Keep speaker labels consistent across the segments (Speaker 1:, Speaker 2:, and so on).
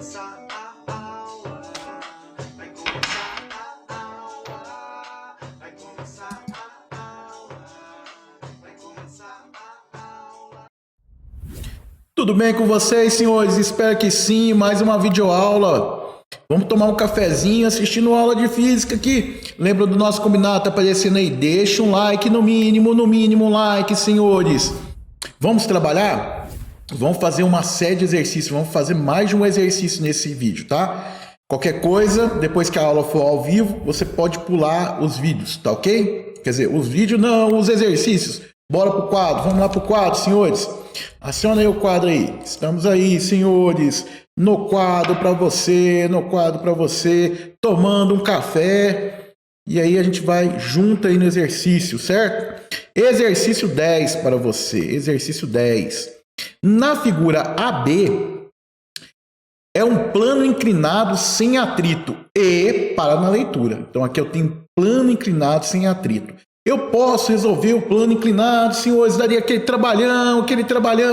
Speaker 1: começar a aula. Vai começar a aula. Vai começar a aula. Vai começar a aula.
Speaker 2: Tudo bem com vocês, senhores? Espero que sim. Mais uma videoaula. Vamos tomar um cafezinho assistindo aula de física aqui. Lembra do nosso combinado? Tá aparecendo aí. Deixa um like no mínimo um like, senhores. Vamos trabalhar? Vamos fazer uma série de exercícios. Vamos fazer mais de um exercício nesse vídeo, tá? Qualquer coisa, depois que a aula for ao vivo, você pode pular os vídeos, tá ok? Quer dizer, os vídeos não, os exercícios. Bora pro quadro. Vamos lá pro quadro, senhores. Aciona aí o quadro aí. Estamos aí, senhores, no quadro para você, tomando um café. E aí a gente vai junto aí no exercício, certo? Exercício 10 para você. Exercício 10. Na figura AB, é um plano inclinado sem atrito. E, para na leitura. Então aqui eu tenho plano inclinado sem atrito. Eu posso resolver o plano inclinado, senhores, daria aquele trabalhão,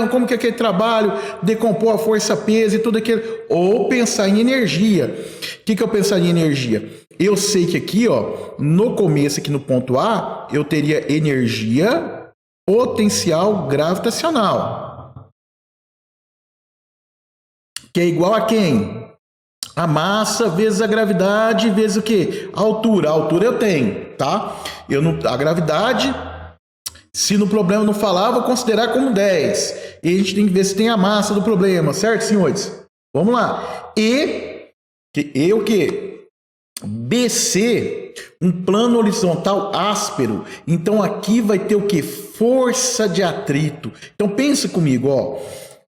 Speaker 2: como que é aquele trabalho, decompor a força, peso e tudo aquilo, ou pensar em energia. O que eu pensaria em energia? Eu sei que aqui, ó, no começo, aqui no ponto A, eu teria energia potencial gravitacional. Que é igual a quem? A massa vezes a gravidade vezes o quê? A altura. A altura eu tenho, tá? A gravidade, se no problema não falar, vou considerar como 10. E a gente tem que ver se tem a massa do problema, certo, senhores? Vamos lá. E o quê? BC, um plano horizontal áspero. Então aqui vai ter o quê? Força de atrito. Então pensa comigo, ó.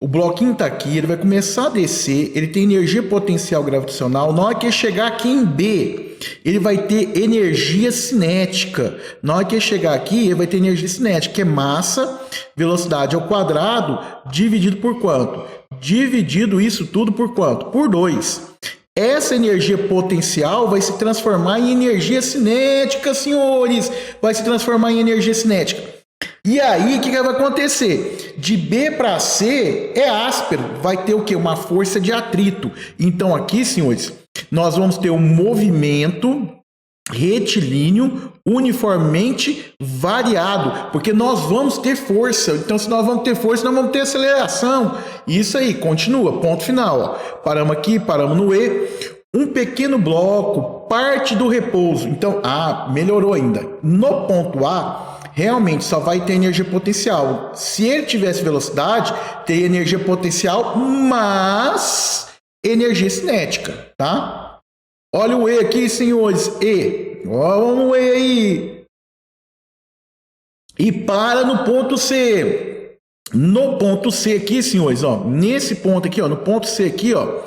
Speaker 2: O bloquinho está aqui, ele vai começar a descer, ele tem energia potencial gravitacional. Na hora que ele chegar aqui em B, ele vai ter energia cinética. Na hora que ele chegar aqui, ele vai ter energia cinética, que é massa, velocidade ao quadrado, dividido por quanto? Dividido isso tudo por quanto? Por 2. Essa energia potencial vai se transformar em energia cinética, senhores. Vai se transformar em energia cinética. E aí, o que vai acontecer? De B para C é áspero, vai ter o quê? Uma força de atrito. Então aqui, senhores, nós vamos ter um movimento retilíneo uniformemente variado, porque nós vamos ter força. Então, se nós vamos ter força, nós vamos ter aceleração. Isso aí, continua, ponto final. Ó. Paramos aqui, paramos no E. Um pequeno bloco, parte do repouso. Então, melhorou ainda. No ponto A, realmente só vai ter energia potencial. Se ele tivesse velocidade, teria energia potencial, mas energia cinética, tá? Olha o E aqui, senhores. E. Olha o E aí. E para no ponto C. No ponto C aqui, senhores, ó, nesse ponto aqui, ó, no ponto C aqui, ó,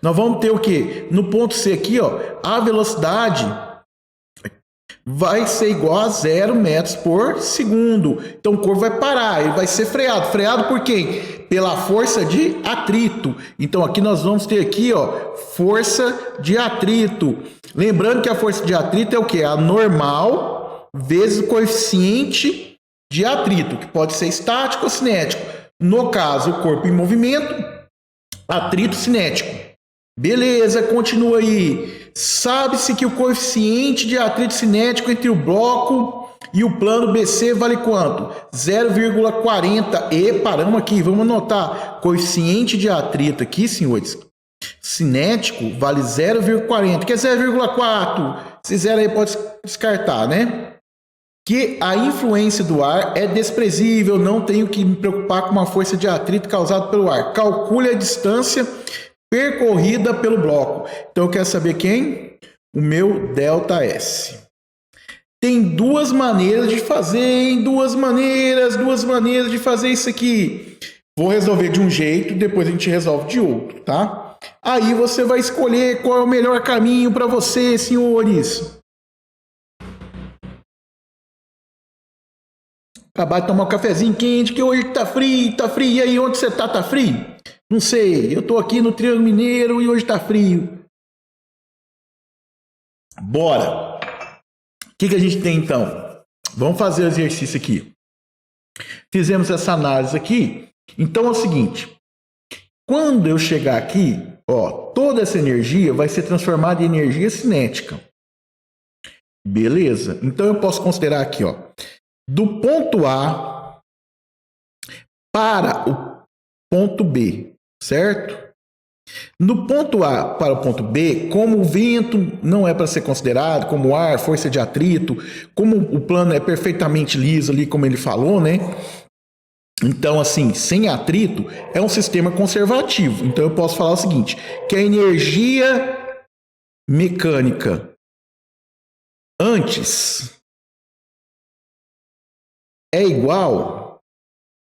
Speaker 2: nós vamos ter o quê? No ponto C aqui, ó, a velocidade vai ser igual a 0 metros por segundo. Então o corpo vai parar, ele vai ser freado. Freado por quem? Pela força de atrito. Então aqui nós vamos ter aqui, ó, força de atrito. Lembrando que a força de atrito é o quê? A normal vezes o coeficiente de atrito, que pode ser estático ou cinético. No caso, o corpo em movimento, atrito cinético. Beleza, continua aí. Sabe-se que o coeficiente de atrito cinético entre o bloco e o plano BC vale quanto? 0,40. E paramos aqui, vamos anotar. Coeficiente de atrito aqui, senhores, cinético vale 0,40, que é 0,4. Se zero aí pode descartar, né? Que a influência do ar é desprezível, não tenho que me preocupar com uma força de atrito causada pelo ar. Calcule a distância percorrida pelo bloco. Então eu quero saber quem? O meu ΔS. Tem duas maneiras de fazer, duas maneiras de fazer isso aqui. Vou resolver de um jeito, depois a gente resolve de outro, tá? Aí você vai escolher qual é o melhor caminho para você, senhores. Acabar de tomar um cafezinho quente, que hoje tá frio. E aí, onde você tá? Tá frio? Não sei, eu tô aqui no Triângulo Mineiro e hoje tá frio. Bora! O que a gente tem então? Vamos fazer o exercício aqui. Fizemos essa análise aqui. Então é o seguinte. Quando eu chegar aqui, Ó, toda essa energia vai ser transformada em energia cinética. Beleza? Então eu posso considerar aqui, ó, do ponto A para o ponto B, certo? No ponto A para o ponto B, como o vento não é para ser considerado, como o ar, força de atrito, como o plano é perfeitamente liso ali, como ele falou, né? Então, assim, sem atrito, é um sistema conservativo. Então, eu posso falar o seguinte, que a energia mecânica antes é igual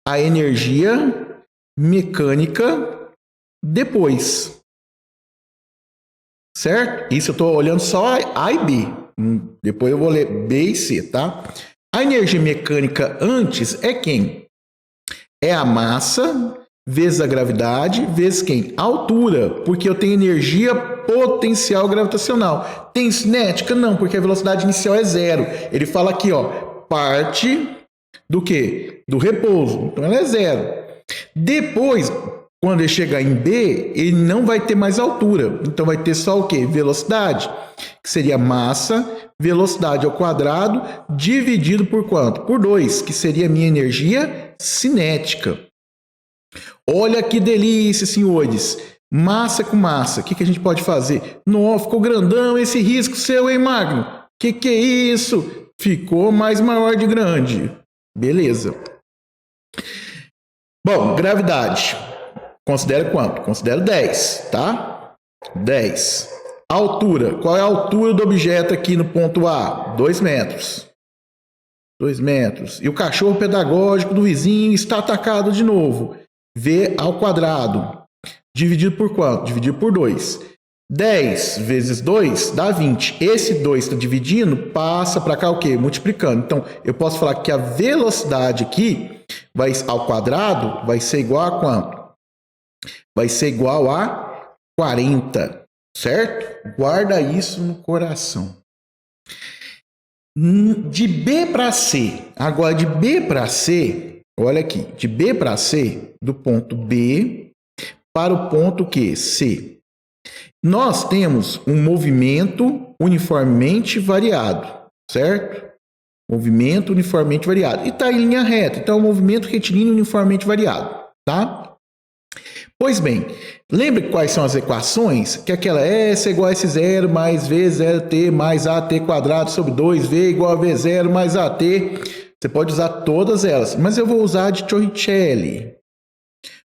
Speaker 2: à energia mecânica depois. Certo? Isso eu estou olhando só A e B. Depois eu vou ler B e C, tá? A energia mecânica antes é quem? É a massa vezes a gravidade vezes quem? A altura, porque eu tenho energia potencial gravitacional. Tem cinética? Não, porque a velocidade inicial é zero. Ele fala aqui, ó, parte do quê? Do repouso. Então ela é zero. Depois, quando ele chegar em B, ele não vai ter mais altura. Então vai ter só o quê? Velocidade, que seria massa, velocidade ao quadrado, dividido por quanto? Por 2, que seria a minha energia cinética. Olha que delícia, senhores. Massa com massa. O que a gente pode fazer? Nossa, ficou grandão esse risco seu, hein, Magno? Que é isso? Ficou mais maior de grande. Beleza. Bom, gravidade. Considera quanto? Considera 10, tá? 10. Altura. Qual é a altura do objeto aqui no ponto A? 2 metros. 2 metros. E o cachorro pedagógico do vizinho está atacado de novo. V ao quadrado. Dividido por quanto? Dividido por 2. 10 vezes 2 dá 20. Esse 2 está dividindo, passa para cá o quê? Multiplicando. Então, eu posso falar que a velocidade aqui vai, ao quadrado vai ser igual a quanto? Vai ser igual a 40, certo? Guarda isso no coração. De B para C. Agora, de B para C, olha aqui. De B para C, do ponto B para o ponto Q, C. Nós temos um movimento uniformemente variado, certo? Movimento uniformemente variado. E está em linha reta. Então, é um movimento retilíneo uniformemente variado, tá? Pois bem, lembre quais são as equações? Que aquela S é igual a S0 mais V0T mais AT quadrado sobre 2V igual a V0 mais AT. Você pode usar todas elas, mas eu vou usar de Torricelli.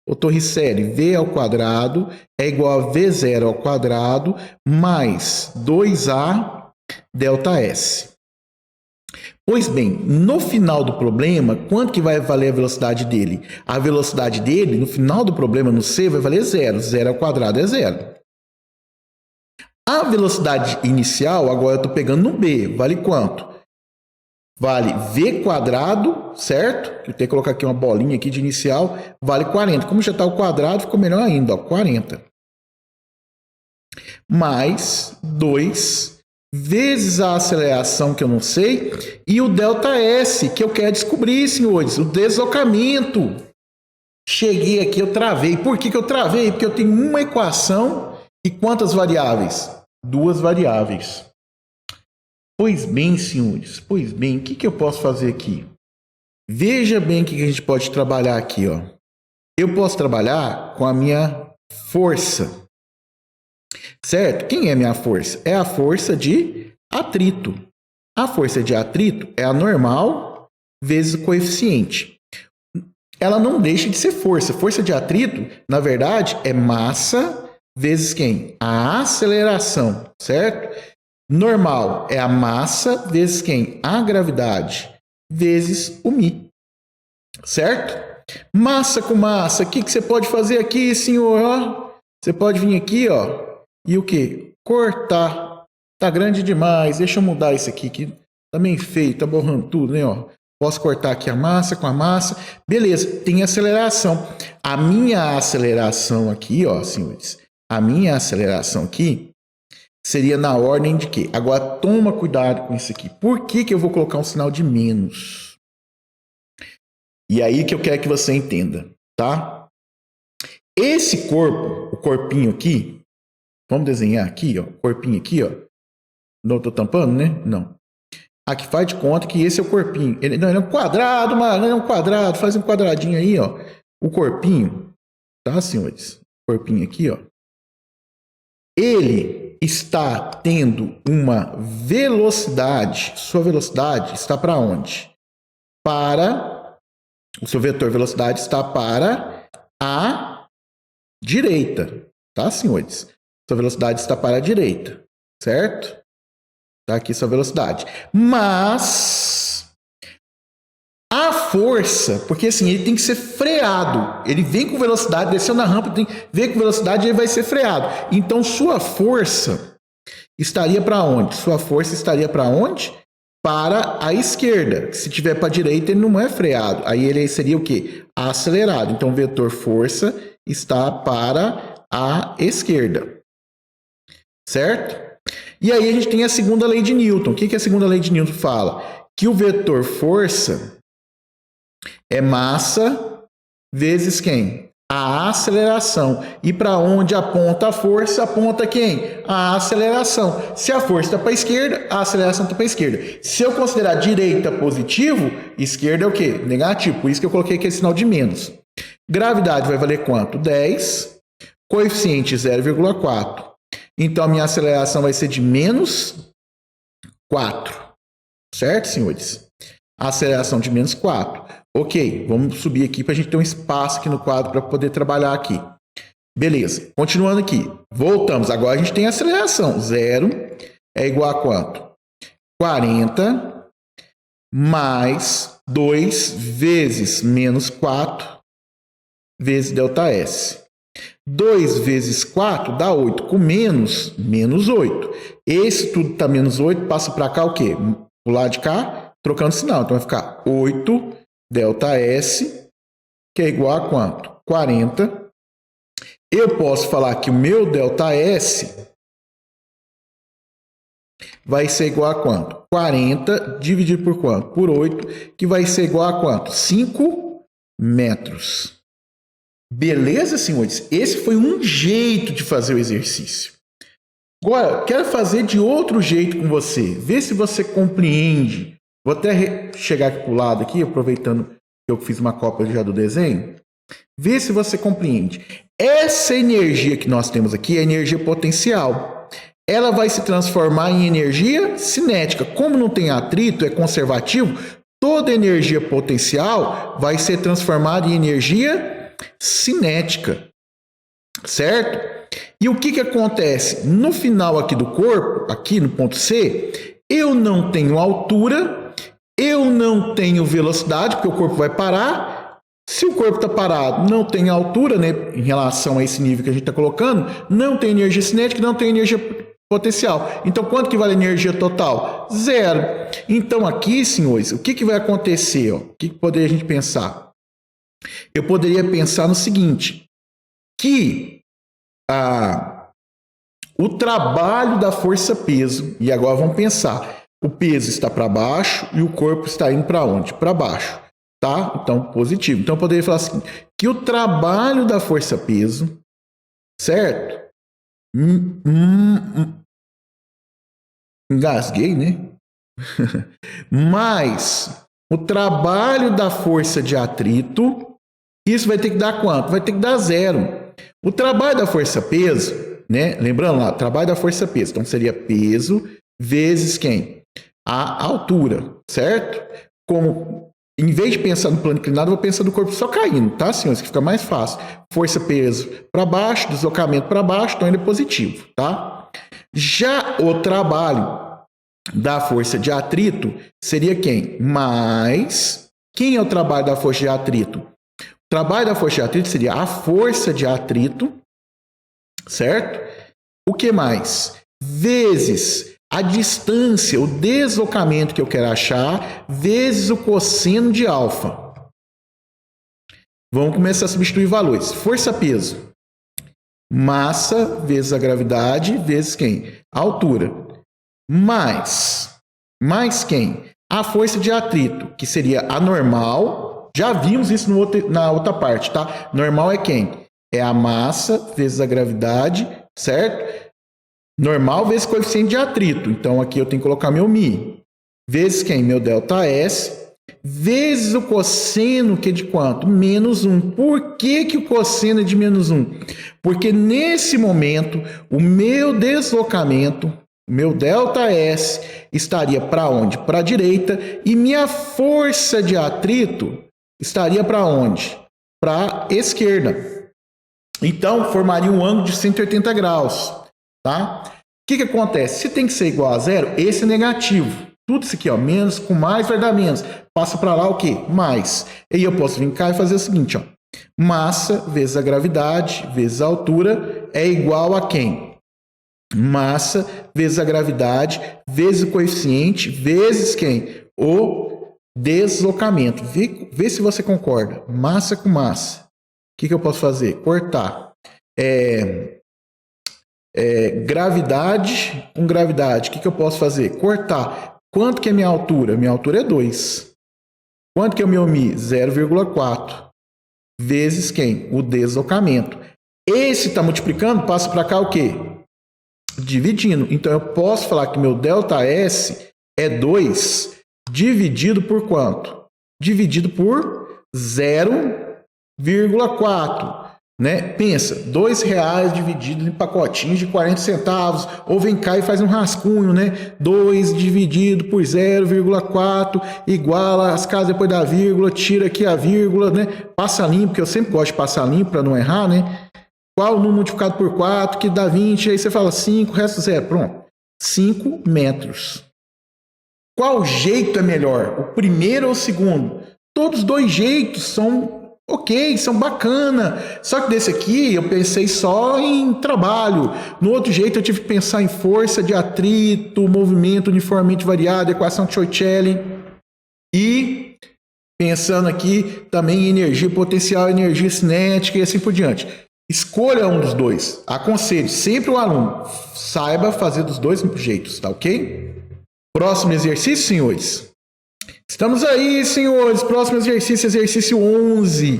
Speaker 2: O Torricelli, V ao quadrado é igual a V0 ao quadrado mais 2A delta S. Pois bem, no final do problema, quanto que vai valer a velocidade dele? A velocidade dele, no final do problema, no C, vai valer 0. 0 ao quadrado é 0. A velocidade inicial, agora eu estou pegando no B, vale quanto? Vale V quadrado, certo? Eu tenho que colocar aqui uma bolinha aqui de inicial, vale 40. Como já está o quadrado, ficou melhor ainda, ó, 40. Mais 2 vezes a aceleração que eu não sei e o delta S que eu quero descobrir, senhores, o deslocamento. Cheguei aqui, eu travei. Por que eu travei? Porque eu tenho uma equação e quantas variáveis? 2 variáveis. Pois bem, senhores, pois bem, o que eu posso fazer aqui? Veja bem o que a gente pode trabalhar aqui, ó. Eu posso trabalhar com a minha força. Certo? Quem é minha força? É a força de atrito. A força de atrito é a normal vezes o coeficiente. Ela não deixa de ser força. Força de atrito, na verdade, é massa vezes quem? A aceleração, certo? Normal é a massa vezes quem? A gravidade vezes o μ. Certo? Massa com massa. O que você pode fazer aqui, senhor? Você pode vir aqui, ó. E o que? Cortar. Tá grande demais. Deixa eu mudar isso aqui, que tá meio feio, tá borrando tudo, né? Ó. Posso cortar aqui a massa com a massa. Beleza, tem aceleração. A minha aceleração aqui, ó, senhores. A minha aceleração aqui seria na ordem de quê? Agora, toma cuidado com isso aqui. Por que eu vou colocar um sinal de menos? E aí que eu quero que você entenda, tá? Esse corpo, o corpinho aqui, Vamos desenhar aqui, ó, corpinho aqui, ó. Não tô tampando, né? Não. Aqui faz de conta que esse é o corpinho. Ele é um quadrado, mano, ele é um quadrado. Faz um quadradinho aí, ó. O corpinho, tá, senhores? Corpinho aqui, ó. Ele está tendo uma velocidade. Sua velocidade está para onde? Para... O seu vetor velocidade está para a direita, tá, senhores? Sua velocidade está para a direita, certo? Tá aqui sua velocidade. Mas a força, porque assim, ele tem que ser freado. Ele vem com velocidade, desceu na rampa, vem com velocidade e ele vai ser freado. Então sua força estaria para onde? Sua força estaria para onde? Para a esquerda. Se tiver para a direita, ele não é freado. Aí ele seria o quê? Acelerado. Então o vetor força está para a esquerda. Certo? E aí a gente tem a segunda lei de Newton. O que a segunda lei de Newton fala? Que o vetor força é massa vezes quem? A aceleração. E para onde aponta a força, aponta quem? A aceleração. Se a força está para a esquerda, a aceleração está para a esquerda. Se eu considerar direita positivo, esquerda é o quê? Negativo. Por isso que eu coloquei aquele sinal de menos. Gravidade vai valer quanto? 10. Coeficiente 0,4. Então, a minha aceleração vai ser de menos 4. Certo, senhores? A aceleração de menos 4. Ok, vamos subir aqui para a gente ter um espaço aqui no quadro para poder trabalhar aqui. Beleza, continuando aqui. Voltamos, agora a gente tem a aceleração. 0 é igual a quanto? 40 mais 2 vezes menos 4 vezes ΔS. 2 vezes 4 dá 8, com menos 8. Esse tudo está menos 8, passa para cá o quê? O lado de cá, trocando sinal. Então vai ficar 8 ΔS, que é igual a quanto? 40. Eu posso falar que o meu ΔS vai ser igual a quanto? 40 dividido por quanto? Por 8, que vai ser igual a quanto? 5 metros. Beleza, senhores? Esse foi um jeito de fazer o exercício. Agora, quero fazer de outro jeito com você. Vê se você compreende. Vou até chegar aqui para o lado, aqui, aproveitando que eu fiz uma cópia já do desenho. Vê se você compreende. Essa energia que nós temos aqui é energia potencial. Ela vai se transformar em energia cinética. Como não tem atrito, é conservativo, toda energia potencial vai ser transformada em energia cinética, certo? E o que acontece? No final aqui do corpo, aqui no ponto C, eu não tenho altura, eu não tenho velocidade, porque o corpo vai parar. Se o corpo está parado, não tem altura, né, em relação a esse nível que a gente está colocando, não tem energia cinética, não tem energia potencial. Então, quanto que vale a energia total? 0. Então, aqui, senhores, o que vai acontecer? Ó? O que poderia a gente pensar? Eu poderia pensar no seguinte, que o trabalho da força-peso, e agora vamos pensar, o peso está para baixo e o corpo está indo para onde? Para baixo, tá? Então, positivo. Então, eu poderia falar assim, que o trabalho da força-peso, certo? Engasguei, né? Mas o trabalho da força de atrito, isso vai ter que dar quanto? Vai ter que dar 0. O trabalho da força-peso, né? Lembrando lá, trabalho da força-peso. Então, seria peso vezes quem? A altura, certo? Como, em vez de pensar no plano inclinado, eu vou pensar no corpo só caindo, tá, senhores? Que fica mais fácil. Força-peso para baixo, deslocamento para baixo, então ele é positivo, tá? Já o trabalho da força de atrito seria quem? Mais... Quem é o trabalho da força de atrito? O trabalho da força de atrito seria a força de atrito, certo? O que mais? Vezes a distância, o deslocamento que eu quero achar, vezes o cosseno de alfa. Vamos começar a substituir valores. Força-peso. Massa vezes a gravidade, vezes quem? A altura. Mais quem? A força de atrito, que seria a normal. Já vimos isso na outra parte, tá? Normal é quem? É a massa vezes a gravidade, certo? Normal vezes coeficiente de atrito. Então, aqui eu tenho que colocar meu μ. Vezes quem? Meu ΔS. Vezes o cosseno, que é de quanto? Menos 1. Por que, que o cosseno é de menos 1? Porque nesse momento, o meu deslocamento, o meu ΔS, estaria para onde? Para a direita. E minha força de atrito estaria para onde? Para a esquerda. Então, formaria um ângulo de 180 graus. Tá? O que acontece? Se tem que ser igual a zero, esse é negativo. Tudo isso aqui, ó, menos com mais vai dar menos. Passa para lá o quê? Mais. E aí eu posso vir cá e fazer o seguinte, ó. Massa vezes a gravidade vezes a altura é igual a quem? Massa vezes a gravidade vezes o coeficiente vezes quem? O deslocamento. Vê se você concorda. Massa com massa. O que eu posso fazer? Cortar. Gravidade com gravidade. O que eu posso fazer? Cortar. Quanto que é minha altura? Minha altura é 2. Quanto que é o meu μ? 0,4. Vezes quem? O deslocamento. Esse está multiplicando, passa para cá o quê? Dividindo. Então, eu posso falar que meu ΔS é 2 dividido por quanto? Dividido por 0,4. Né? Pensa, R$2 dividido em pacotinhos de 40 centavos, ou vem cá e faz um rascunho, né? 2 dividido por 0,4 iguala as casas depois da vírgula, tira aqui a vírgula, né? Passa limpo, porque eu sempre gosto de passar limpo para não errar, né? Qual o número multiplicado por 4 que dá 20? Aí você fala 5, resto 0. Pronto. 5 metros. Qual jeito é melhor? O primeiro ou o segundo? Todos os dois jeitos são ok, são bacana. Só que desse aqui eu pensei só em trabalho. No outro jeito eu tive que pensar em força de atrito, movimento uniformemente variado, equação de Churchill. E pensando aqui também em energia potencial, energia cinética e assim por diante. Escolha um dos dois. Aconselho sempre o aluno saiba fazer dos dois jeitos, tá ok? Próximo exercício, senhores. Estamos aí, senhores. Próximo exercício, exercício 11.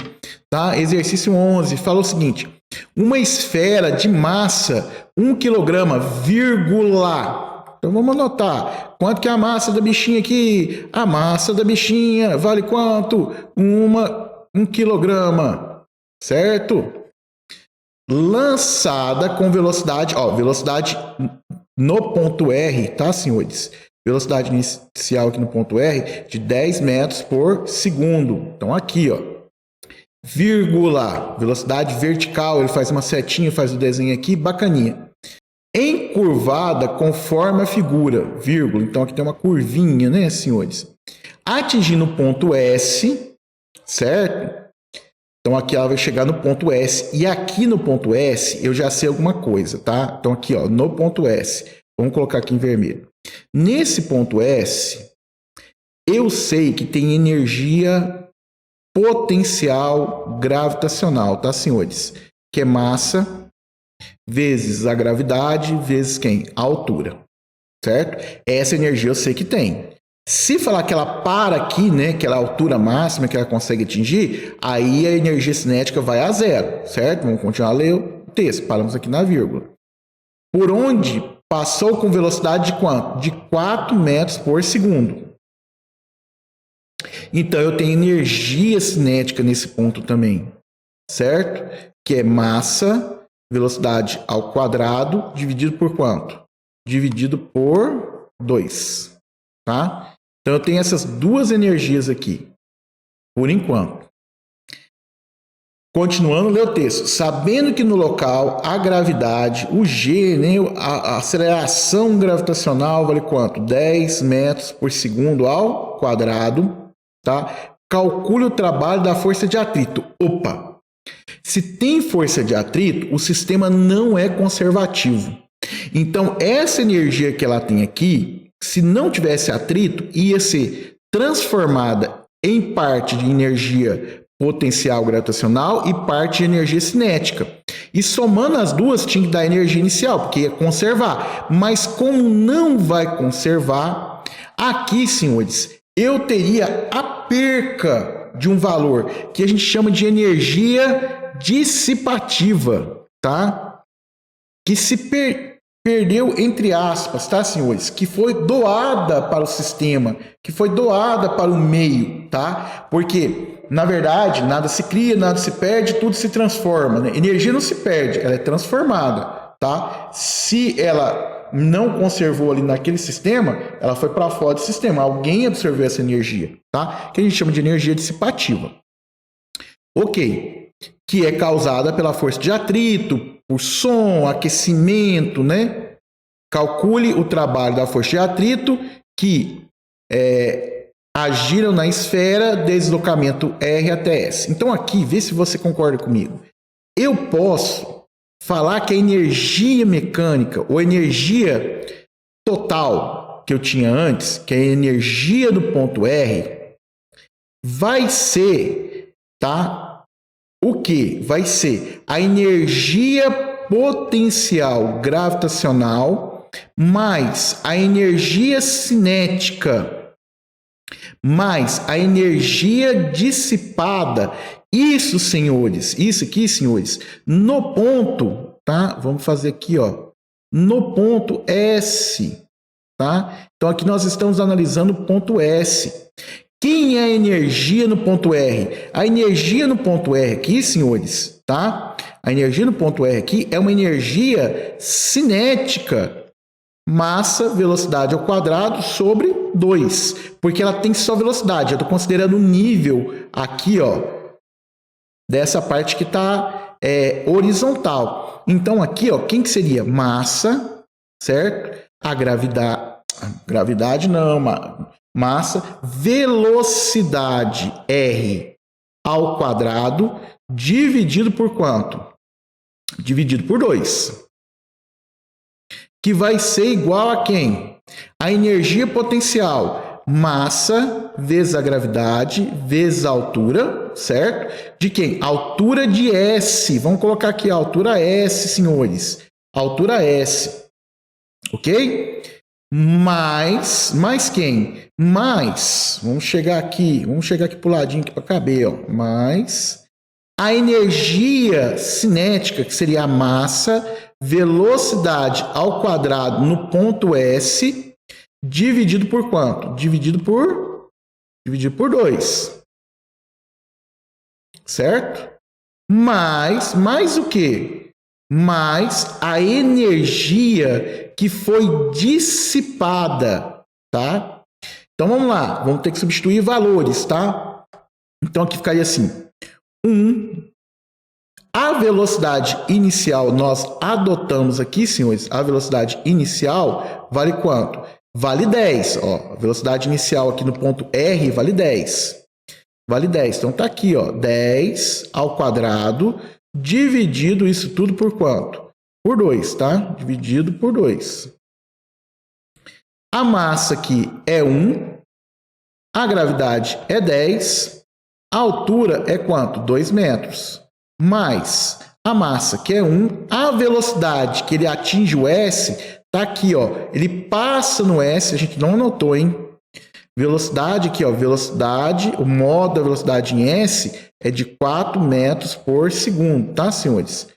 Speaker 2: Tá? Exercício 11. Fala o seguinte. Uma esfera de massa 1 kg, vírgula. Então vamos anotar. Quanto que é a massa da bichinha aqui? A massa da bichinha vale quanto? 1 kg. Certo? Lançada com velocidade, ó, velocidade no ponto R, tá, senhores? Velocidade inicial aqui no ponto R de 10 metros por segundo. Então aqui, ó, vírgula, velocidade vertical, ele faz uma setinha, faz o desenho aqui, bacaninha. Encurvada conforme a figura, vírgula, então aqui tem uma curvinha, né, senhores? Atingindo o ponto S, certo? Então, aqui ela vai chegar no ponto S. E aqui no ponto S, eu já sei alguma coisa, tá? Então, aqui, ó, no ponto S. Vamos colocar aqui em vermelho. Nesse ponto S, eu sei que tem energia potencial gravitacional, tá, senhores? Que é massa vezes a gravidade vezes quem? A altura, certo? Essa energia eu sei que tem. Se falar que ela para aqui, né, aquela altura máxima que ela consegue atingir, aí a energia cinética vai a zero, certo? Vamos continuar a ler o texto, paramos aqui na vírgula. Por onde passou com velocidade de quanto? De 4 metros por segundo. Então, eu tenho energia cinética nesse ponto também, certo? Que é massa, velocidade ao quadrado, dividido por quanto? Dividido por 2, tá? Então, eu tenho essas duas energias aqui, por enquanto. Continuando, lê o texto. Sabendo que no local a gravidade, o G, né, a aceleração gravitacional vale quanto? 10 metros por segundo ao quadrado, tá? Calcule o trabalho da força de atrito. Opa! Se tem força de atrito, o sistema não é conservativo. Então, essa energia que ela tem aqui, se não tivesse atrito, ia ser transformada em parte de energia potencial gravitacional e parte de energia cinética. E somando as duas, tinha que dar energia inicial, porque ia conservar. Mas como não vai conservar, aqui, senhores, eu teria a perca de um valor que a gente chama de energia dissipativa, tá? Que se perdeu entre aspas, tá, senhores? Que foi doada para o sistema, que foi doada para o meio, tá? Porque, na verdade, nada se cria, nada se perde, tudo se transforma, né? Energia não se perde, ela é transformada, tá? Se ela não conservou ali naquele sistema, ela foi para fora do sistema. Alguém absorveu essa energia, tá? Que a gente chama de energia dissipativa. Ok. Que é causada pela força de atrito, por som, aquecimento, né? Calcule o trabalho da força de atrito que agiram na esfera, deslocamento R até S. Então aqui, vê se você concorda comigo. Eu posso falar que a energia mecânica ou energia total que eu tinha antes, que é a energia do ponto R, vai ser, tá? O que? Vai ser a energia potencial gravitacional mais a energia cinética mais a energia dissipada. Isso, senhores, isso aqui, senhores, no ponto, tá? Vamos fazer aqui, ó, no ponto S, tá? Então aqui nós estamos analisando o ponto S. Quem é a energia no ponto R? A energia no ponto R aqui, senhores, tá? A energia no ponto R aqui é uma energia cinética, massa, velocidade ao quadrado sobre 2, porque ela tem só velocidade. Eu estou considerando o nível aqui, ó, dessa parte que está horizontal. Então aqui, ó, quem que seria? Massa, certo? A gravidade não, massa, velocidade R ao quadrado, dividido por quanto? Dividido por 2. Que vai ser igual a quem? A energia potencial, massa vezes a gravidade vezes a altura, certo? De quem? Altura de S. Vamos colocar aqui a altura S, senhores. Altura S. Ok? Mais quem? Mais, vamos chegar aqui pro ladinho aqui para caber, ó. Mais a energia cinética, que seria a massa, velocidade ao quadrado no ponto S, dividido por quanto? Dividido por 2. Certo? Mais o quê? Mais a energia que foi dissipada, tá? Então vamos lá, vamos ter que substituir valores, tá? Então aqui ficaria assim: 1. A velocidade inicial nós adotamos aqui, senhores, a velocidade inicial vale quanto? Vale 10, ó. A velocidade inicial aqui no ponto R vale 10. Vale 10. Então tá aqui, ó, 10 ao quadrado dividido isso tudo por quanto? Por 2, tá? Dividido por 2. A massa aqui é 1, a gravidade é 10, a altura é quanto? 2 metros. Mais a massa, que é 1, a velocidade que ele atinge o S, tá aqui, ó. Ele passa no S, a gente não anotou, hein? Velocidade aqui, ó, velocidade, o modo da velocidade em S é de 4 metros por segundo, tá, senhores?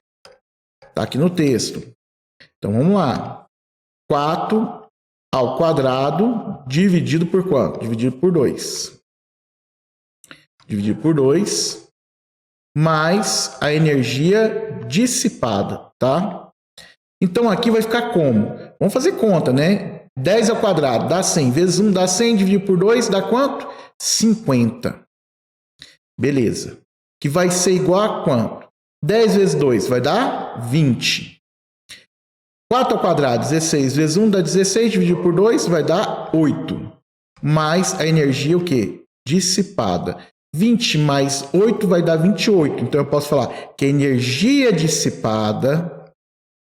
Speaker 2: Tá aqui no texto. Então, vamos lá. 4 ao quadrado dividido por quanto? Dividido por 2. Dividido por 2, mais a energia dissipada, tá? Então, aqui vai ficar como? Vamos fazer conta, né? 10 ao quadrado dá 100, vezes 1 dá 100, dividido por 2 dá quanto? 50. Beleza. Que vai ser igual a quanto? 10 vezes 2 vai dar 20. 4 ao quadrado, 16 vezes 1 dá 16, dividido por 2 vai dar 8. Mais a energia o quê? Dissipada. 20 mais 8 vai dar 28. Então, eu posso falar que a energia dissipada,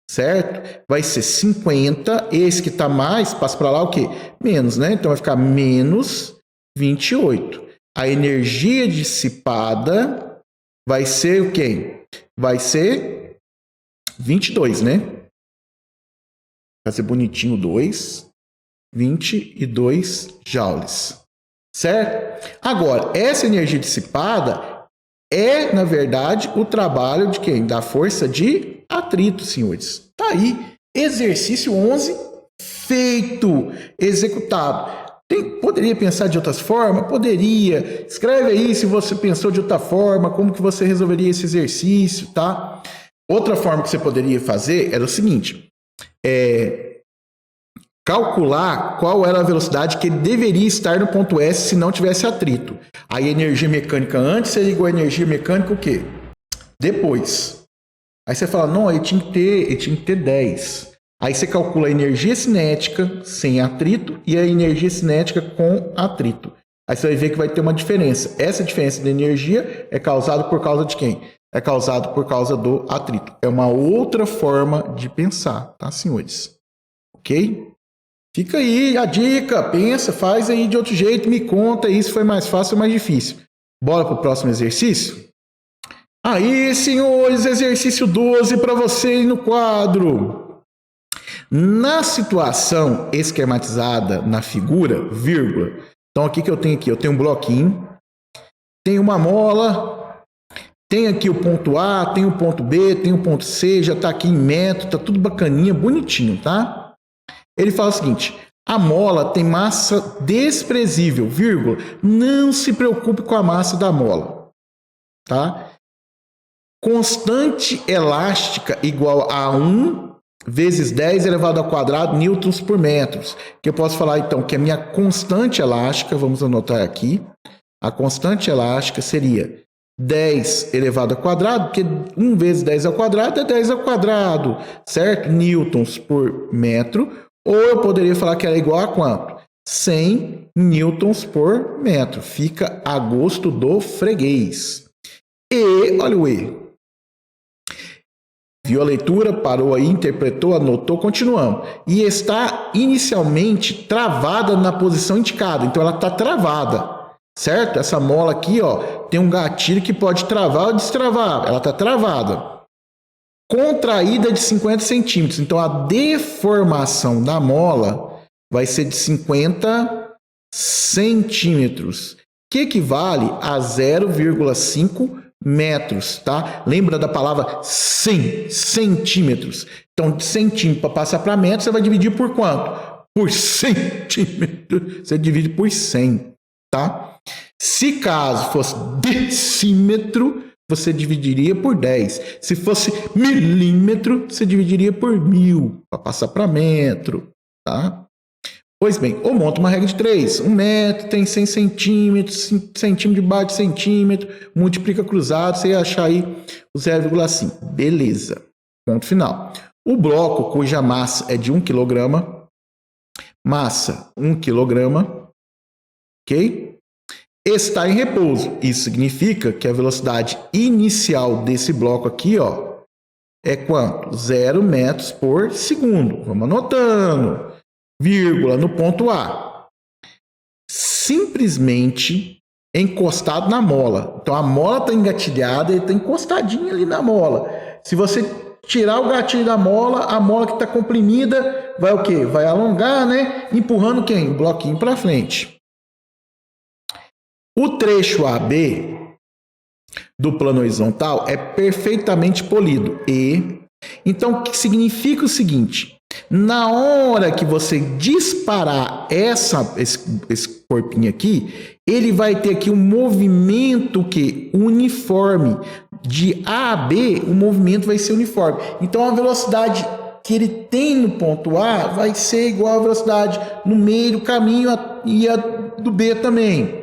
Speaker 2: certo? Vai ser 50. Esse que está mais, passa para lá o quê? Menos, né? Então, vai ficar menos 28. A energia dissipada vai ser o quê? Vai ser 22, né? Vai ser bonitinho 2. 22 joules. Certo? Agora, essa energia dissipada é, na verdade, o trabalho de quem? Da força de atrito, senhores. Tá aí. Exercício 11, feito, executado. Poderia pensar de outras formas? Poderia. Escreve aí se você pensou de outra forma, como que você resolveria esse exercício, tá? Outra forma que você poderia fazer era o seguinte, calcular qual era a velocidade que ele deveria estar no ponto S se não tivesse atrito. Aí a energia mecânica antes seria igual a energia mecânica o quê? Depois. Aí você fala, não, ele tinha que ter 10. Aí você calcula a energia cinética sem atrito e a energia cinética com atrito. Aí você vai ver que vai ter uma diferença. Essa diferença de energia é causada por causa de quem? É causada por causa do atrito. É uma outra forma de pensar, tá, senhores? Ok? Fica aí a dica, pensa, faz aí de outro jeito, me conta aí se foi mais fácil ou mais difícil. Bora para o próximo exercício? Aí, senhores, exercício 12 para vocês no quadro. Na situação esquematizada na figura, vírgula. Então, o que eu tenho aqui? Eu tenho um bloquinho, tenho uma mola, tem aqui o ponto A, tem o ponto B, tem o ponto C, já está aqui em metro, está tudo bacaninha, bonitinho, tá? Ele fala o seguinte, a mola tem massa desprezível, vírgula, não se preocupe com a massa da mola, tá? Constante elástica igual a 1 vezes 10 elevado ao quadrado newtons por metro. Que eu posso falar, então, que a minha constante elástica, vamos anotar aqui, a constante elástica seria 10 elevado ao quadrado, porque 1 vezes 10 ao quadrado é 10 ao quadrado, certo? Newtons por metro. Ou eu poderia falar que era igual a quanto? 100 newtons por metro. Fica a gosto do freguês. E, olha o E. Viu a leitura, parou aí, interpretou, anotou, continuamos. E está inicialmente travada na posição indicada. Então, ela está travada, certo? Essa mola aqui, ó, tem um gatilho que pode travar ou destravar. Ela está travada. Contraída de 50 centímetros. Então, a deformação da mola vai ser de 50 centímetros, que equivale a 0,5 metros, tá? Lembra da palavra 100 centímetros. Então, de centímetro para passar para metro, você vai dividir por quanto? Por centímetro. Você divide por 100, tá? Se caso fosse decímetro, você dividiria por 10. Se fosse milímetro, você dividiria por 1000 para passar para metro, tá? Pois bem, ou monta uma regra de 3. 1 metro tem 100 centímetros, centímetro debaixo de centímetro, multiplica cruzado, você ia achar aí o 0,5. Beleza. Ponto final. O bloco cuja massa é de 1 kg, massa 1 kg, ok? Está em repouso. Isso significa que a velocidade inicial desse bloco aqui, ó, é quanto? 0 metros por segundo. Vamos anotando. Vírgula no ponto A. Simplesmente encostado na mola. Então a mola está engatilhada e está encostadinha ali na mola. Se você tirar o gatilho da mola, a mola que está comprimida vai o quê? Vai alongar, né? Empurrando quem? O bloquinho para frente. O trecho AB do plano horizontal é perfeitamente polido. Então, o que significa o seguinte? Na hora que você disparar esse corpinho aqui, ele vai ter aqui um movimento uniforme. De A a B, o movimento vai ser uniforme. Então, a velocidade que ele tem no ponto A vai ser igual à velocidade no meio do caminho e a do B também.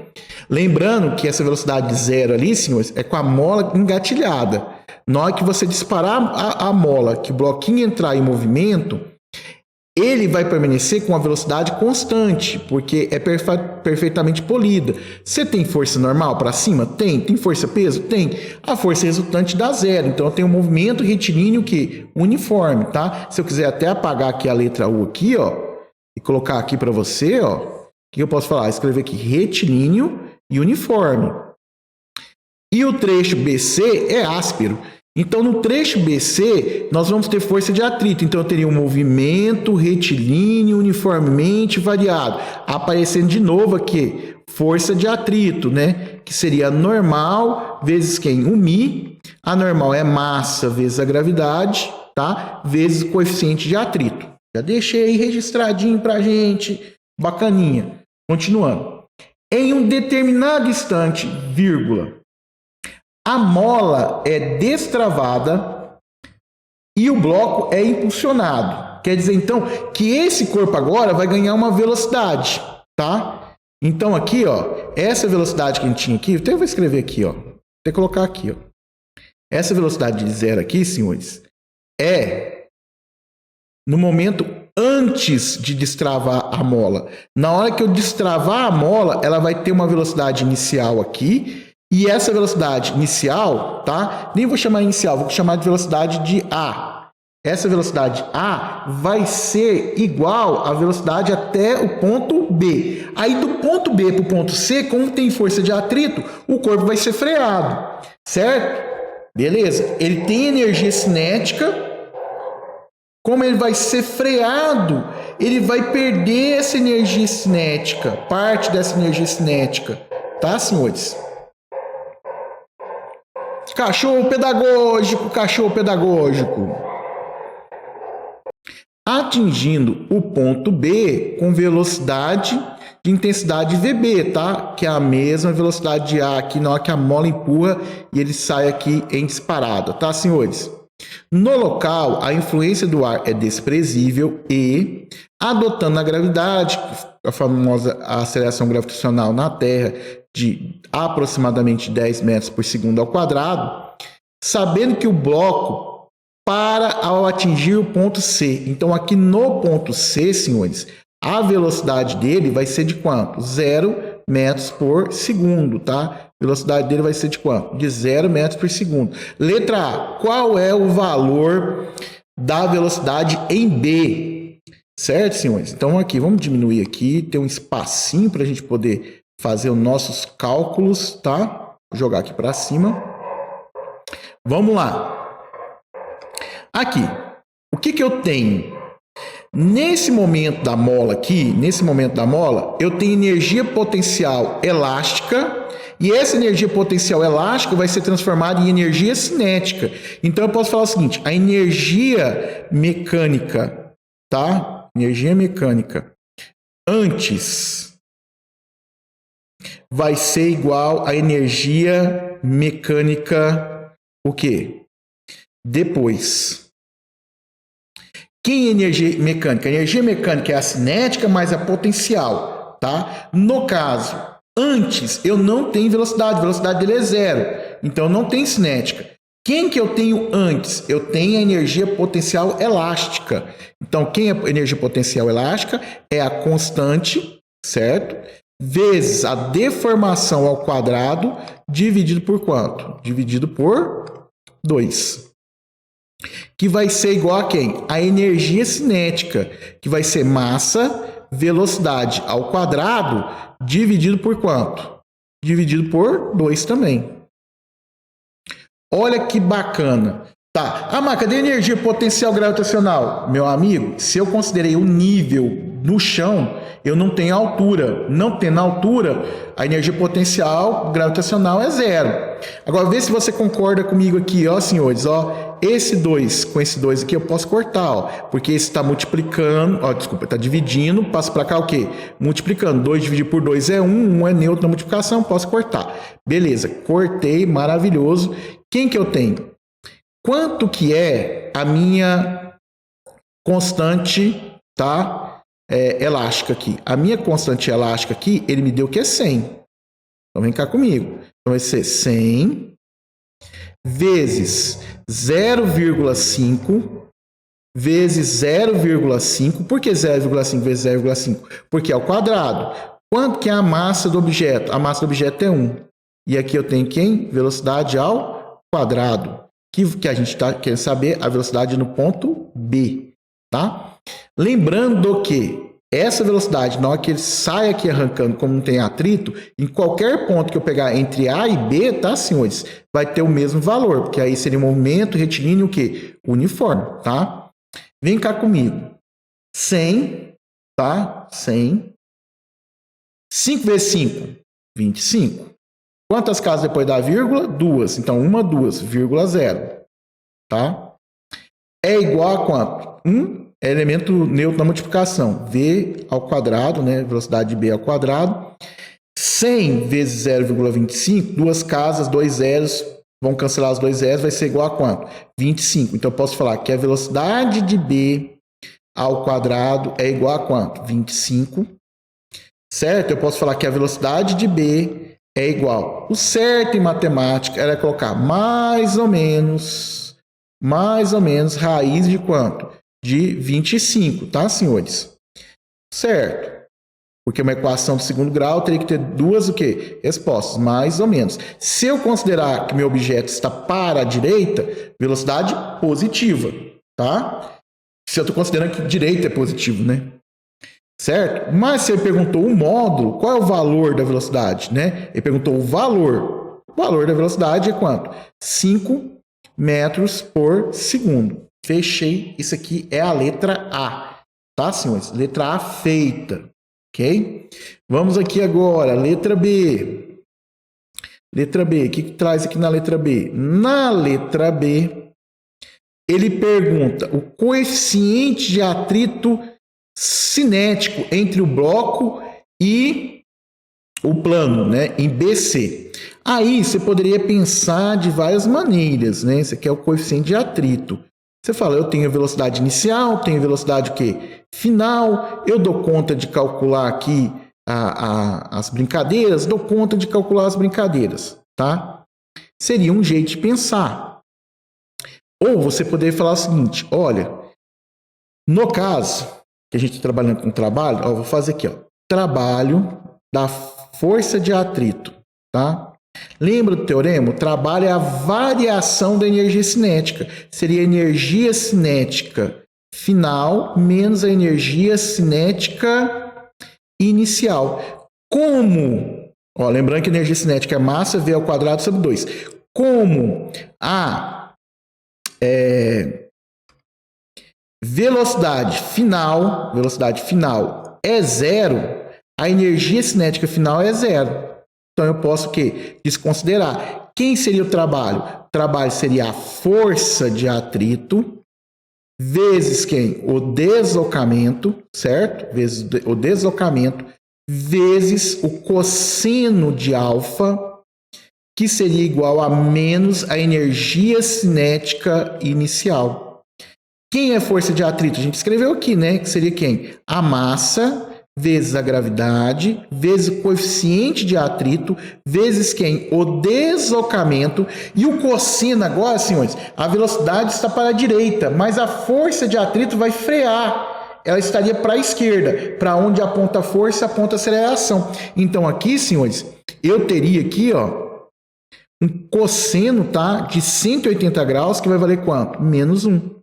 Speaker 2: Lembrando que essa velocidade 0 ali, senhores, é com a mola engatilhada. Na hora que você disparar a mola, que o bloquinho entrar em movimento, ele vai permanecer com a velocidade constante, porque é perfeitamente polida. Você tem força normal para cima? Tem. Tem força-peso? Tem. A força resultante dá 0. Então, eu tenho um movimento retilíneo uniforme, tá? Se eu quiser até apagar aqui a letra U aqui, ó, e colocar aqui para você, ó, o que eu posso falar? Escrever aqui retilíneo e uniforme. E o trecho BC é áspero. Então, no trecho BC, nós vamos ter força de atrito. Então, eu teria um movimento retilíneo uniformemente variado. Aparecendo de novo aqui, força de atrito, né? Que seria normal vezes quem? O μ. A normal é massa vezes a gravidade, tá? Vezes o coeficiente de atrito. Já deixei aí registradinho pra gente, bacaninha. Continuando. Em um determinado instante, vírgula, a mola é destravada e o bloco é impulsionado. Quer dizer, então, que esse corpo agora vai ganhar uma velocidade, tá? Então, aqui, ó, essa velocidade que a gente tinha aqui, eu até vou escrever aqui, ó. Vou até colocar aqui, ó. Essa velocidade de zero aqui, senhores, é no momento antes de destravar a mola. Na hora que eu destravar a mola, ela vai ter uma velocidade inicial aqui. E essa velocidade inicial, tá? Nem vou chamar inicial, vou chamar de velocidade de A. Essa velocidade A vai ser igual à velocidade até o ponto B. Aí do ponto B para o ponto C, como tem força de atrito, o corpo vai ser freado, certo? Beleza. Ele tem energia cinética. Como ele vai ser freado, ele vai perder essa energia cinética, parte dessa energia cinética, tá, senhores? Cachorro pedagógico, cachorro pedagógico. Atingindo o ponto B com velocidade de intensidade VB, tá? Que é a mesma velocidade de A aqui na hora que a mola empurra e ele sai aqui em disparada, tá, senhores? No local, a influência do ar é desprezível e, adotando a gravidade, a famosa aceleração gravitacional na Terra de aproximadamente 10 metros por segundo ao quadrado, sabendo que o bloco para ao atingir o ponto C. Então, aqui no ponto C, senhores, a velocidade dele vai ser de quanto? 0 metros por segundo, tá? A velocidade dele vai ser de quanto? De 0 metros por segundo. Letra A. Qual é o valor da velocidade em B? Certo, senhores? Então, aqui, vamos diminuir aqui. Tem um espacinho para a gente poder fazer os nossos cálculos, tá? Vou jogar aqui para cima. Vamos lá. Aqui. O que eu tenho? Nesse momento da mola aqui, eu tenho energia potencial elástica e essa energia potencial elástica vai ser transformada em energia cinética. Então eu posso falar o seguinte, a energia mecânica, tá? Energia mecânica antes vai ser igual à energia mecânica o quê? Depois. Quem é energia mecânica? A energia mecânica é a cinética mais a potencial, tá? No caso, antes eu não tenho velocidade, a velocidade dele é 0, então não tem cinética. Quem que eu tenho antes? Eu tenho a energia potencial elástica. Então, quem é a energia potencial elástica? É a constante, certo? Vezes a deformação ao quadrado, dividido por quanto? Dividido por 2. Que vai ser igual a quem? A energia cinética, que vai ser massa, velocidade ao quadrado, dividido por quanto? Dividido por 2 também. Olha que bacana. Tá. Ah, mas cadê a energia potencial gravitacional? Meu amigo, se eu considerei o nível no chão, eu não tenho altura. Não tendo altura, a energia potencial gravitacional é 0. Agora, vê se você concorda comigo aqui, ó, senhores, ó. Esse 2 com esse 2 aqui eu posso cortar, ó, porque esse está multiplicando, ó, desculpa, está dividindo, passa para cá o quê? Multiplicando. 2 dividido por 2 é 1, 1 é neutro na multiplicação, posso cortar. Beleza, cortei, maravilhoso. Quem que eu tenho? Quanto que é a minha constante, tá? Elástica aqui. A minha constante elástica aqui, ele me deu que é 100. Então, vem cá comigo. Então, vai ser 100 vezes 0,5 vezes 0,5. Por que 0,5 vezes 0,5? Porque é ao quadrado. Quanto que é a massa do objeto? A massa do objeto é 1. E aqui eu tenho quem? Velocidade ao quadrado. Que a gente está querendo saber a velocidade no ponto B, tá? Lembrando que essa velocidade, na hora que ele sai aqui arrancando, como não tem atrito, em qualquer ponto que eu pegar entre A e B, tá, senhores? Vai ter o mesmo valor, porque aí seria um movimento retilíneo o quê? Uniforme, tá? Vem cá comigo. 100, tá? 100. 5 vezes 5, 25. Quantas casas depois da vírgula? 2. Então, 1, 2, vírgula 0. Tá? é igual a quanto? 1 é elemento neutro na multiplicação. V ao quadrado, né? Velocidade de B ao quadrado. 100 vezes 0,25, duas casas, dois zeros, vão cancelar os dois zeros, vai ser igual a quanto? 25. Então, eu posso falar que a velocidade de B ao quadrado é igual a quanto? 25. Certo? Eu posso falar que a velocidade de B é igual. O certo em matemática era colocar mais ou menos, raiz de quanto? De 25, tá, senhores? Certo. Porque uma equação do segundo grau teria que ter duas o quê? Respostas, mais ou menos. Se eu considerar que meu objeto está para a direita, velocidade positiva, tá? Se eu estou considerando que direita é positivo, né? Certo? Mas se ele perguntou o módulo, qual é o valor da velocidade, né? Ele perguntou o valor. O valor da velocidade é quanto? 5 metros por segundo. Fechei. Isso aqui é a letra A, tá, senhores? Letra A feita. Ok? Vamos aqui agora, letra B. Letra B, o que traz aqui na letra B? Na letra B, ele pergunta o coeficiente de atrito cinético entre o bloco e o plano, né? Em BC. Aí você poderia pensar de várias maneiras, né? Esse aqui é o coeficiente de atrito. Você fala, eu tenho velocidade inicial, tenho velocidade o quê? Final, eu dou conta de calcular aqui as brincadeiras, dou conta de calcular as brincadeiras, tá? Seria um jeito de pensar. Ou você poderia falar o seguinte, olha, no caso que a gente está trabalhando com trabalho, ó, vou fazer aqui, ó, trabalho da força de atrito, tá? Lembra do teorema? O trabalho é a variação da energia cinética. Seria a energia cinética final menos a energia cinética inicial. Como? Ó, lembrando que a energia cinética é massa V ao quadrado sobre 2. Como a velocidade final é zero, a energia cinética final é zero. Então, eu posso o quê? Desconsiderar. Quem seria o trabalho? O trabalho seria a força de atrito vezes quem? O deslocamento, certo? Vezes o deslocamento vezes o cosseno de alfa, que seria igual a menos a energia cinética inicial. Quem é força de atrito? A gente escreveu aqui, né? Que seria quem? A massa vezes a gravidade, vezes o coeficiente de atrito, vezes quem? O deslocamento. E o cosseno agora, senhores, a velocidade está para a direita, mas a força de atrito vai frear. Ela estaria para a esquerda. Para onde aponta a força, aponta a aceleração. Então aqui, senhores, eu teria aqui, ó, um cosseno, tá, de 180 graus, que vai valer quanto? Menos 1.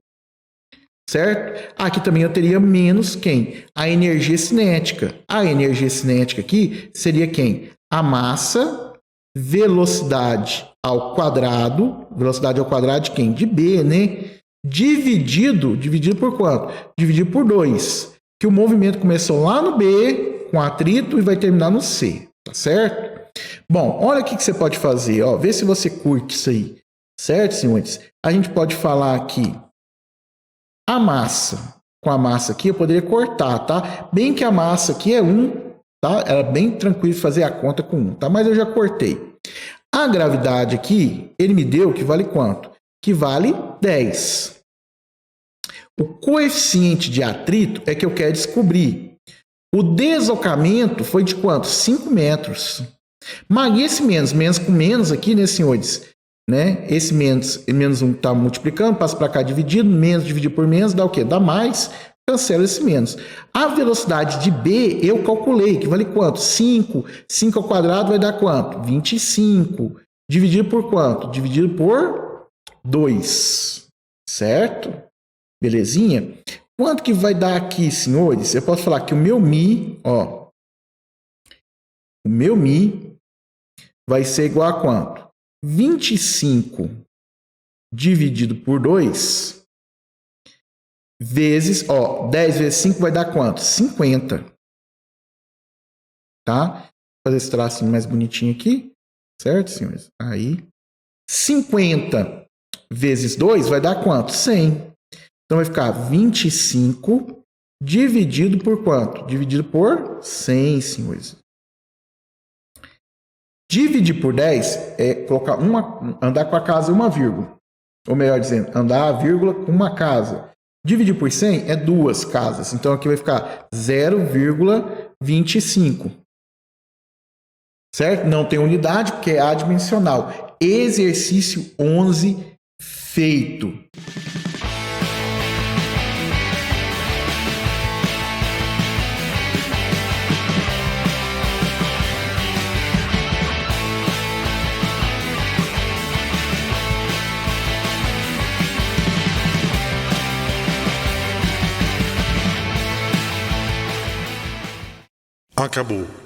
Speaker 2: Certo? Aqui também eu teria menos quem? A energia cinética. A energia cinética aqui seria quem? A massa, velocidade ao quadrado de quem? De B, né? Dividido por quanto? Dividido por 2. Que o movimento começou lá no B, com atrito, e vai terminar no C. Tá certo? Bom, olha o que você pode fazer. Ó, vê se você curte isso aí. Certo, senhores? A gente pode falar aqui a massa. Com a massa aqui eu poderia cortar, tá? Bem que a massa aqui é 1, tá? Era bem tranquilo fazer a conta com 1, tá? Mas eu já cortei. A gravidade aqui, ele me deu que vale quanto? Que vale 10. O coeficiente de atrito é que eu quero descobrir. O deslocamento foi de quanto? 5 metros. Mas esse menos com menos aqui, né, senhores? Né? Esse menos 1 está multiplicando, passa para cá dividido, menos dividido por menos, dá o quê? Dá mais, cancela esse menos. A velocidade de B eu calculei, que vale quanto? 5. 5 ao quadrado vai dar quanto? 25. Dividido por quanto? Dividido por 2. Certo? Belezinha? Quanto que vai dar aqui, senhores? Eu posso falar que o meu Mi, ó, o meu Mi vai ser igual a quanto? 25 dividido por 2 vezes, ó, 10 vezes 5 vai dar quanto? 50. Tá? Vou fazer esse traço mais bonitinho aqui. Certo, senhores? Aí, 50 vezes 2 vai dar quanto? 100. Então vai ficar 25 dividido por quanto? Dividido por 100, senhores. Dividir por 10 é colocar andar com a casa uma vírgula. Ou melhor dizendo, andar a vírgula com uma casa. Dividir por 100 é duas casas. Então aqui vai ficar 0,25. Certo? Não tem unidade porque é adimensional. Exercício 11 feito.
Speaker 1: Acabou.